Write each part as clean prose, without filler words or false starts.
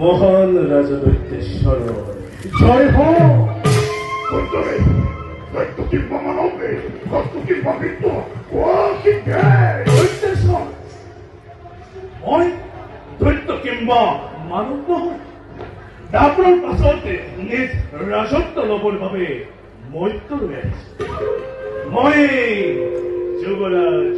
মহান ৰাজা দৈত্যেশ্বৰ জয় হো। মই দৈত্য কিংবা মানৱ নহয়। ডাবৰ পাছতে নিজ ৰাজত্ব ল'বৰ বাবে মৈত্য লৈ আহিছো। মই যুৱৰাজ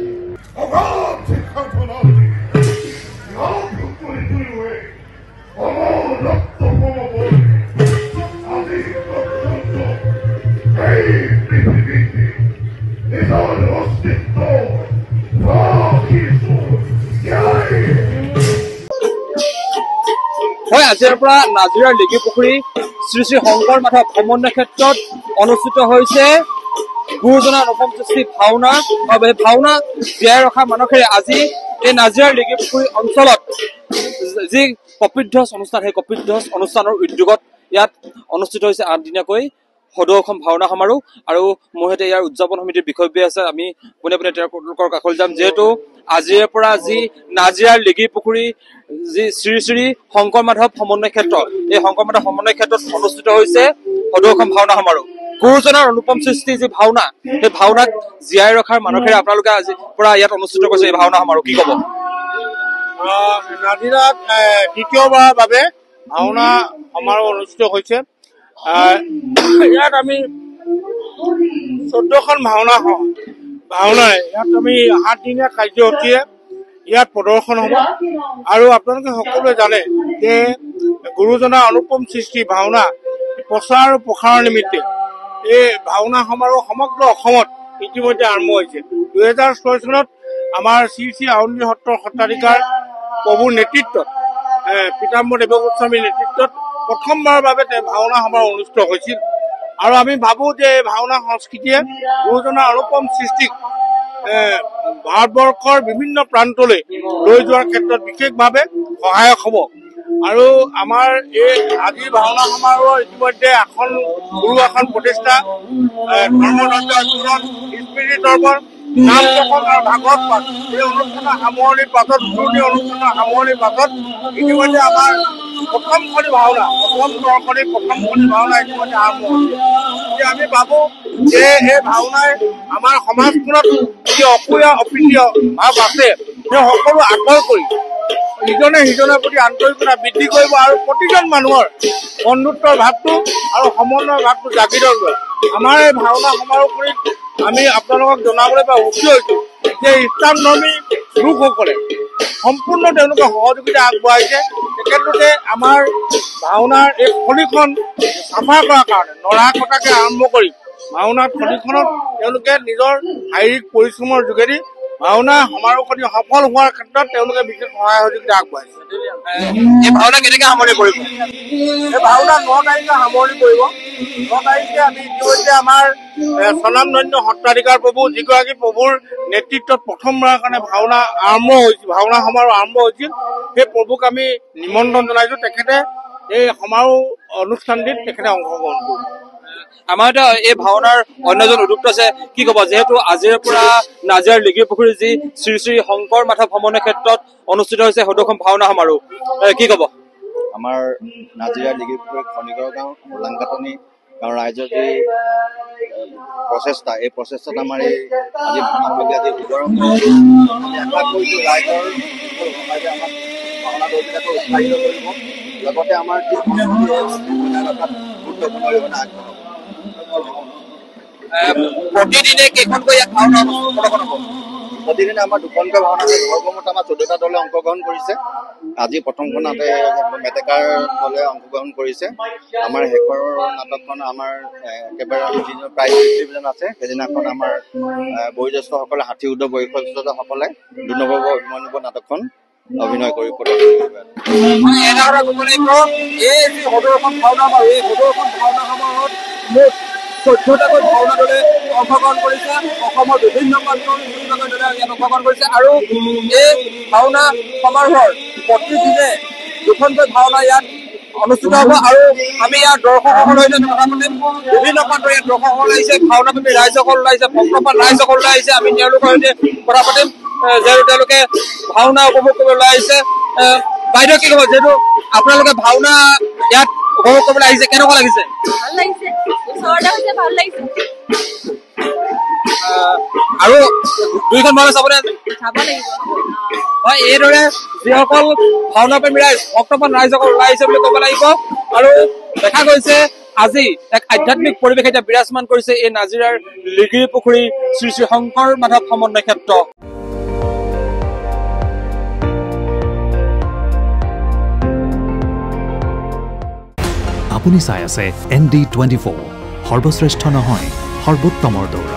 আজিৰ পৰা নাজিৰাৰ লিগি পুখুৰী শ্ৰী শ্ৰী শংকৰ মাধৱ সমন্বয় ক্ষেত্ৰত অনুষ্ঠিত হৈছে গুৰুজনাৰ অনুপম সৃষ্টি ভাওনা। ভাওনা জীয়াই ৰখা মানসেৰে আজি এই নাজিৰাৰ লিগি পুখুৰী অঞ্চলত যি কপিধ্বজ অনুষ্ঠান, সেই কপিধ্বজ অনুষ্ঠানৰ উদ্যোগত ইয়াত অনুষ্ঠিত হৈছে 8 দিনীয়াকৈ সদৌ অসম ভাওনা সমাৰোহ। আৰু মোৰ সৈতে ইয়াৰ উদযাপন সমিতিৰ বিষয়ববীয়া আছে, আমি পোনে পোনে তেওঁলোকৰ কাষলৈ যাম। যিহেতু আজিৰে পৰা যি নাজিৰাৰ লিগি পুখুৰী যি শ্ৰী শ্ৰী শংকৰ মাধৱ সমন্বয় ক্ষেত্ৰ, এই শংকৰ মাধৱ সমন্বয় ক্ষেত্ৰত অনুষ্ঠিত হৈছে সদৌ অসম ভাওনা সমাৰোহ। গুৰুজনাৰ অনুপম সৃষ্টি যি ভাওনা, সেই ভাওনাক জীয়াই ৰখাৰ মানসেৰে আপোনালোকে আজিৰ পৰা ইয়াত অনুষ্ঠিত কৰিছে এই ভাওনা সমাৰোহ, কি ক'ব? নাজিৰাত দ্বিতীয়বাৰৰ বাবে ভাওনা সমাৰোহ অনুষ্ঠিত হৈছে। ইয়াত আমি 14খন ভাওনাৰে ইয়াত আমি 8 দিনীয়া কাৰ্যসূচীৰে ইয়াত প্ৰদৰ্শন হ'ব। আৰু আপোনালোকে সকলোৱে জানে যে গুৰুজনাৰ অনুপম সৃষ্টি ভাওনা প্ৰচাৰ আৰু প্ৰসাৰৰ নিমিত্তে এই ভাওনা সমাৰোহ সমগ্ৰ অসমত ইতিমধ্যে আৰম্ভ হৈছে। 2006 চনত আমাৰ শ্ৰী শ্ৰী আউনী সত্ৰৰ সত্ৰাধিকাৰ প্ৰভুৰ নেতৃত্বত, পীতাম্বৰ দেৱ গোস্বামীৰ নেতৃত্বত প্ৰথমবাৰৰ বাবে ভাওনা সমাৰোহ অনুষ্ঠিত হৈছিল। আৰু আমি ভাবোঁ যে এই ভাওনা সংস্কৃতিয়ে গুৰুজনাৰ অনুপম সৃষ্টিক ভাৰতবৰ্ষৰ বিভিন্ন প্ৰান্তলৈ লৈ যোৱাৰ ক্ষেত্ৰত বিশেষভাৱে সহায়ক হ'ব। আৰু আমাৰ এই আজিৰ ভাওনা সমাৰোহৰ ইতিমধ্যে গুৰু আসন প্ৰতিষ্ঠা, ধৰ্মদত্ত স্মৃতি দৰ্পণ, নাম প্ৰসংগ আৰু ভাগৱত পাঠ, এই অনুষ্ঠানৰ সামৰণিৰ পাছত, পুৰণি অনুষ্ঠানৰ সামৰণিৰ পাছত ইতিমধ্যে আমাৰ প্ৰথমখনি ভাওনা ইতিমধ্যে আৰম্ভ হৈছে। আমি ভাবোঁ যে এই ভাওনাই আমাৰ সমাজখনত যি অপ্ৰীয় ভাৱ আছে সেই সকলো আঁতৰ কৰি ইজনে সিজনৰ প্ৰতি আন্তৰিকতা বৃদ্ধি কৰিব আৰু প্ৰতিজন মানুহৰ বন্ধুত্বৰ ভাৱটো আৰু সমন্বয়ৰ ভাৱটো জাগি ধৰিব। আমাৰ এই ভাওনা সমাৰোহখিনিত আমি আপোনালোকক জনাবলৈ সুখী হৈছোঁ যে ইছলামধৰ্মী লোকসকলে সম্পূৰ্ণ তেওঁলোকে সহযোগিতা আগবঢ়াইছে। তেখেতলোকে আমাৰ ভাওনাৰ এই থলীখন চাফা কৰাৰ কাৰণে নৰা কটাকে আৰম্ভ কৰি ভাওনাৰ থলীখনত তেওঁলোকে নিজৰ শাৰীৰিক পৰিশ্ৰমৰ যোগেদি ভাওনা সমাৰোহখিনি সফল হোৱাৰ ক্ষেত্ৰত তেওঁলোকে বিশেষ সহায় সহযোগিতা আগবঢ়াইছে। এই ভাওনা কেনেকৈ সামৰণি কৰিব? এই ভাওনা 9 তাৰিখে সামৰণি কৰিব। 9 তাৰিখে আমি ইতিমধ্যে আমাৰ স্বনামধন্য সত্ৰাধিকাৰ প্ৰভু, যিগৰাকী প্ৰভুৰ নেতৃত্বত প্ৰথমবাৰৰ কাৰণে ভাওনা সমাৰোহ আৰম্ভ হৈছিল, সেই প্ৰভুক আমি নিমন্ত্ৰণ জনাইছোঁ। তেখেতে এই সমাৰোহ অনুষ্ঠানটিত তেখেতে অংশগ্ৰহণ কৰিব। আমাৰ এটা এই ভাওনাৰ অন্যজন উদ্যোক্তা আছে কি ক'ব যেহেতু আজিৰ পৰা নাজিৰাৰ লিগিৰি পুখুৰী যি শ্ৰী শ্ৰী শংকৰ মাধৱ ভ্ৰমণৰ ক্ষেত্ৰত অনুষ্ঠিত হৈছে সদৌখন ভাওনা সমাৰোহ কি ক'ব আমাৰ নাজিৰাৰ লিগিৰি পুখুৰী খনিকৰ গাঁও লাংকাটনি গাঁৱৰ ৰাইজৰ যি প্ৰচেষ্টা এই প্ৰচেষ্টাত আমাৰ এই আজি ভাওনাভাগী আজি শুভাৰম্ভ আশা কৰিছোঁ ৰাইজৰ আমাক ভাওনা দলবিলাকক উৎসাহিত কৰিব লগতে আমাৰ যি গুৰুত্বপূৰ্ণ অৰিহণা আগবঢ়াব প্ৰতিদিনে কেইখনকৈ ইয়াত ভাওনা প্ৰদৰ্শন হ'ব প্ৰতিদিনে আমাৰ দুখনকৈ ভাওনা সৰ্বমুঠ আমাৰ 14টা দলে অংশগ্ৰহণ কৰিছে আজি প্ৰথমখনতে মেটেকাৰ দলে অংশগ্ৰহণ কৰিছে আমাৰ শেষৰ নাটকখন আমাৰ একেবাৰে যিজন প্ৰাইজ ডিষ্ট্ৰিবিউশ্যন আছে সেইদিনাখন আমাৰ বয়োজ্যেষ্ঠসকলে 60 ঊৰ্ধ বয়সস্থসকলে দুনৱব অভিমন্যুব নাটকখন অভিনয় কৰি এই যি সদৌখন ভাওনা সমাৰোহ এই সদৌখন ভাওনা সমাৰোহত মুঠ 14টাকৈ ভাওনা দলে অংশগ্ৰহণ কৰিছে অসমৰ বিভিন্ন প্ৰান্তৰ 14টাকৈ দলে ইয়াত অংশগ্ৰহণ কৰিছে আৰু এই ভাওনা সমাৰোহৰ প্ৰতিদিনে দুখনকৈ ভাওনা ইয়াত অনুষ্ঠিত হ'ব আৰু আমি ইয়াৰ দৰ্শকসকলৰ সৈতে কথা পাতিম বিভিন্ন প্ৰান্তৰ ইয়াত দৰ্শকসকল আহিছে ভাওনাপ্ৰেমী ৰাইজসকল আহিছে ভক্তপ্ৰাণ ৰাইজসকল আহিছে আমি তেওঁলোকৰ সৈতে কথা পাতিম যিহেতু তেওঁলোকে ভাওনা উপভোগ কৰিবলৈ আহিছে বাইদেউ কি ক'ব যিহেতু আপোনালোকে ভাওনা ইয়াত উপভোগ কৰিবলৈ আহিছে কেনেকুৱা লাগিছে ভাল লাগিছে ওচৰতে হৈছে ভাল লাগিছে আৰু দুইখন ভাওনা চাবলৈ চাব লাগিব হয় এইদৰে যিসকল ভাওনাপ্ৰেমী ৰাইজ ভক্তপ্ৰাণ ৰাইজসকল ওলাই আহিছে বুলি ক'ব লাগিব আৰু দেখা গৈছে আজি এক আধ্যাত্মিক পৰিৱেশ এতিয়া বিৰাজমান কৰিছে এই নাজিৰাৰ লিগিৰি পুখুৰী শ্ৰী শ্ৰী শংকৰ মাধৱ সমন্বয় ক্ষেত্ৰ আপুনি চাই আছে ND24 সৰ্বশ্ৰেষ্ঠ নহয় সৰ্বোত্তমৰ দৌৰা